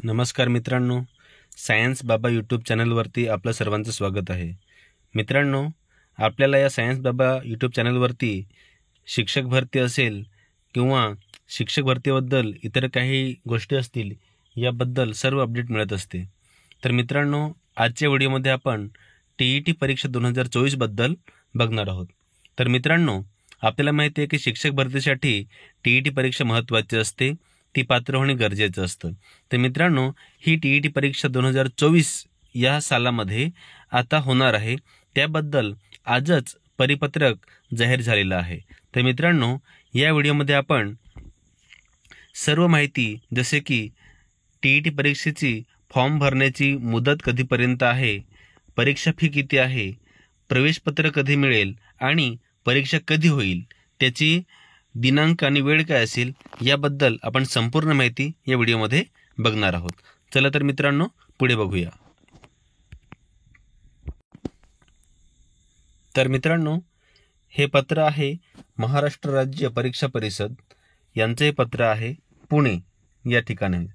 नमस्कार मित्रांनो, सायन्स बाबा यूट्यूब चॅनलवरती आपलं सर्वांचं स्वागत आहे. मित्रांनो, आपल्याला या सायन्स बाबा यूट्यूब चॅनलवरती शिक्षक भरती असेल किंवा शिक्षक भरतीबद्दल इतर काही गोष्टी असतील याबद्दल सर्व अपडेट मिळत असते. तर मित्रांनो, आजच्या व्हिडिओमध्ये आपण TET परीक्षा 2024 बद्दल बघणार आहोत. तर मित्रांनो, आपल्याला माहिती आहे की शिक्षक भरतीसाठी TET परीक्षा महत्त्वाची असते, ती पात्र होणे गरजेचं असतं. तर मित्रांनो, ही TET परीक्षा 2024 या सालामध्ये आता होणार आहे. त्याबद्दल आजच परिपत्रक जाहीर झालेलं आहे. तर मित्रांनो, या व्हिडिओमध्ये आपण सर्व माहिती जसे की TET परीक्षेची फॉर्म भरण्याची मुदत कधीपर्यंत आहे, परीक्षा फी किती आहे, प्रवेशपत्र कधी मिळेल आणि परीक्षा कधी होईल, त्याची दिनांक आणि वेळ काय असेल याबद्दल आपण संपूर्ण माहिती या व्हिडिओमध्ये बघणार आहोत. चला तर मित्रांनो, पुढे बघूया. तर मित्रांनो, हे पत्र आहे महाराष्ट्र राज्य परीक्षा परिषद यांचे पत्र आहे पुणे या ठिकाणी.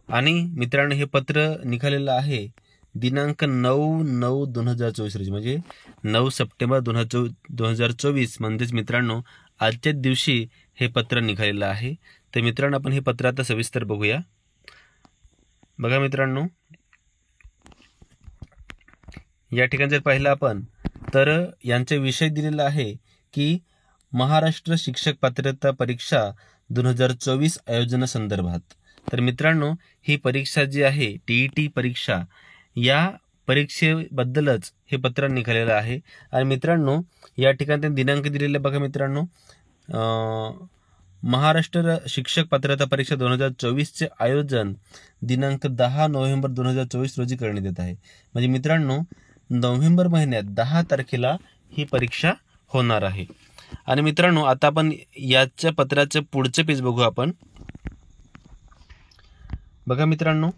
आणि मित्रांनो, हे पत्र निघालेलं आहे दिनांक 9/9/2024 रोजी, म्हणजे 9 सप्टेंबर 2024 म्हणजेच मित्रांनो आजच्याच दिवशी हे पत्र निघालेलं आहे. तर मित्रांनो, आपण हे पत्र आता सविस्तर बघूया. बघा मित्रांनो, या ठिकाणी जर पाहिलं आपण तर यांचा विषय दिलेला आहे की महाराष्ट्र शिक्षक पात्रता परीक्षा 2024 आयोजनासंदर्भात. तर मित्रांनो, ही परीक्षा जी आहे TET परीक्षा, या परीक्षेबद्दलच हे पत्र निघालेलं आहे. आणि मित्रांनो, या ठिकाणी त्यांनी दिनांक दिलेले बघा मित्रांनो, महाराष्ट्र शिक्षक पात्रता परीक्षा 2024चे आयोजन दिनांक 10 नोव्हेंबर 2024 रोजी करण्यात येत आहे. म्हणजे मित्रांनो, नोव्हेंबर महिन्यात 10 तारखेला ही परीक्षा होणार आहे. आणि मित्रांनो, आता आपण याच्या पत्राचं पुढचे पेज बघू आपण. बघा मित्रांनो,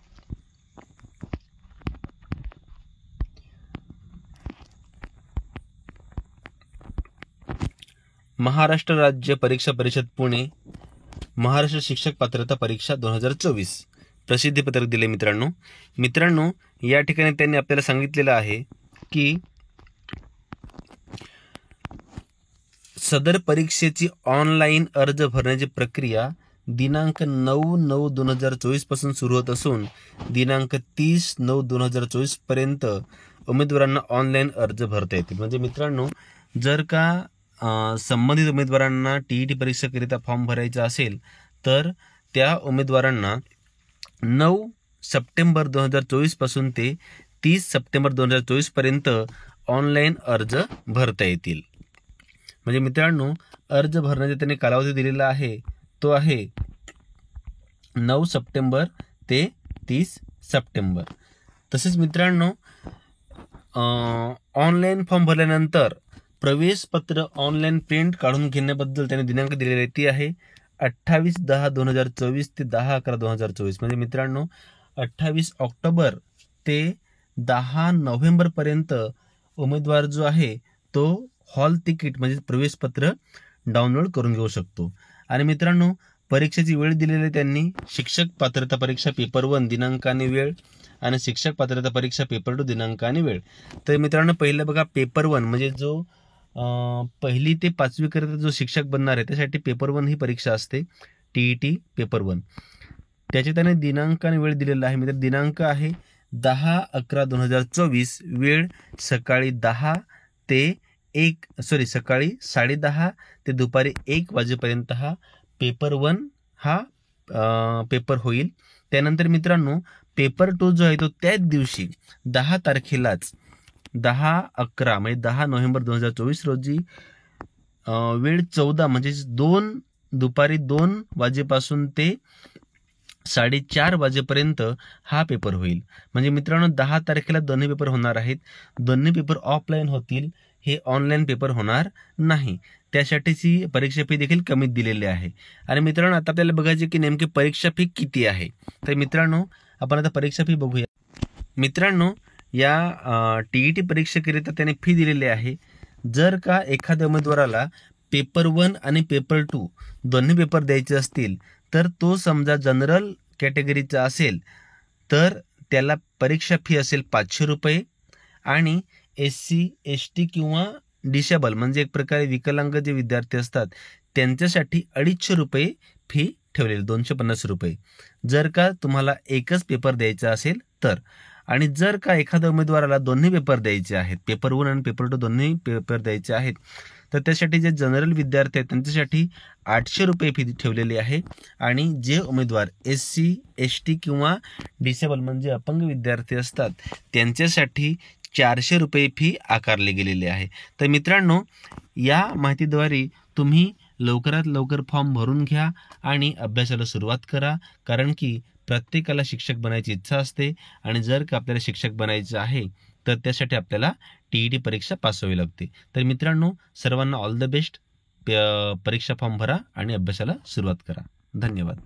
महाराष्ट्र राज्य परीक्षा परिषद पुणे, महाराष्ट्र शिक्षक पात्रता परीक्षा 2024 प्रसिद्धी पत्रक दिले मित्रांनो, या ठिकाणी त्यांनी आपल्याला सांगितलेलं आहे की सदर परीक्षेची ऑनलाईन अर्ज भरण्याची प्रक्रिया दिनांक 9/9/2024 पासून सुरू होत असून दिनांक 30/9/2024 पर्यंत उमेदवारांना ऑनलाईन अर्ज भरता येतील. म्हणजे मित्रांनो, जर का संबंधित उमेदवारांना TET परीक्षेकरिता फॉर्म भरायचा असेल तर त्या उमेदवारांना 9 सप्टेंबर 2024 पासून ते 30 सप्टेंबर 2024 पर्यंत ऑनलाईन अर्ज भरता येतील. म्हणजे मित्रांनो, अर्ज भरण्याचा त्यांनी कालावधी दिलेला आहे तो आहे 9 सप्टेंबर ते 30 सप्टेंबर. तसेच मित्रांनो, ऑनलाईन फॉर्म भरल्यानंतर प्रवेशपत्र ऑनलाईन प्रिंट काढून घेण्याबद्दल त्यांनी दिनांक दिलेला आहे, ती आहे 28/10/2024 ते 10/11/2024. म्हणजे मित्रांनो, 28 ऑक्टोबर ते 10 नोव्हेंबरपर्यंत उमेदवार जो आहे तो हॉल तिकीट म्हणजे प्रवेशपत्र डाउनलोड करून घेऊ शकतो. आणि मित्रांनो, परीक्षेची वेळ दिलेली आहे त्यांनी शिक्षक पात्रता परीक्षा पेपर 1 दिनांक आणि वेळ आणि शिक्षक पात्रता परीक्षा पेपर 2 दिनांक आणि वेळ. तर मित्रांनो, पहिलं बघा पेपर 1 म्हणजे जो 1ली ते 5वी करता जो शिक्षक बनणार आहे त्यासाठी पेपर 1 ही परीक्षा असते, TET पेपर 1. त्याचे त्याने दिनांक आणि वेळ दिलेला आहे. म्हणजे दिनांक आहे 10/11/2024, वेळ सकाळी 10:30 ते दुपारी 1 वाजेपर्यंत हा पेपर 1 हा पेपर होईल. त्यानंतर मित्रांनो, पेपर 2 जो आहे तो त्याच दिवशी 10 तारखेलाच 10/11 म्हणजे 10 नोव्हेंबर 2024 रोजी वेळ 14 म्हणजे दुपारी 2 वाजेपासून ते 4:30 वाजेपर्यंत हा पेपर होईल. म्हणजे मित्रांनो, 10 तारखेला दोन्ही पेपर होणार आहेत. दोन्ही पेपर ऑफलाईन होतील, हे ऑनलाईन पेपर होणार नाही. त्यासाठीची परीक्षा फी देखील कमी दिलेली आहे. आणि मित्रांनो, आता आपल्याला बघायचे की नेमकी परीक्षा फी किती आहे. तर मित्रांनो, आपण आता परीक्षा फी बघूया. मित्रांनो, या TET परीक्षेकरिता त्याने फी दिलेली आहे. जर का एखाद्या उमेदवाराला पेपर 1 आणि पेपर 2 दोन्ही पेपर द्यायचे असतील तर तो समजा जनरल कॅटेगरीचा असेल तर त्याला परीक्षा फी असेल 500 रुपये आणि SC ST किंवा डिसेबल म्हणजे एक प्रकारे विकलांग जे विद्यार्थी असतात त्यांच्यासाठी 250 रुपये फी ठेवलेली, 250 रुपये. जर का तुम्हाला एकच पेपर द्यायचा असेल तर. आणि जर का एखाद्या उमेदवाराला दोन्ही पेपर द्यायचे आहेत, पेपर 1 आणि पेपर 2 दोन्ही पेपर द्यायचे आहेत, तर त्यासाठी जे जनरल विद्यार्थी आहेत त्यांच्यासाठी 800 रुपये फी ठेवलेली आहे. आणि जे उमेदवार SC ST किंवा डिसेबल म्हणजे अपंग विद्यार्थी असतात त्यांच्यासाठी 400 रुपये फी आकारली गेलेली आहे. तर मित्रांनो, या माहितीद्वारे तुम्ही लवकरात लवकर फॉर्म भरून घ्या आणि अभ्यासाला सुरुवात करा. कारण की प्रत्येकाला शिक्षक बनायची इच्छा असते आणि जर का आपल्याला शिक्षक बनायचं आहे तर त्यासाठी आपल्याला TET परीक्षा पास व्हावी लागते. तर मित्रांनो, सर्वांना ऑल द बेस्ट. परीक्षा फॉर्म भरा आणि अभ्यासाला सुरुवात करा. धन्यवाद.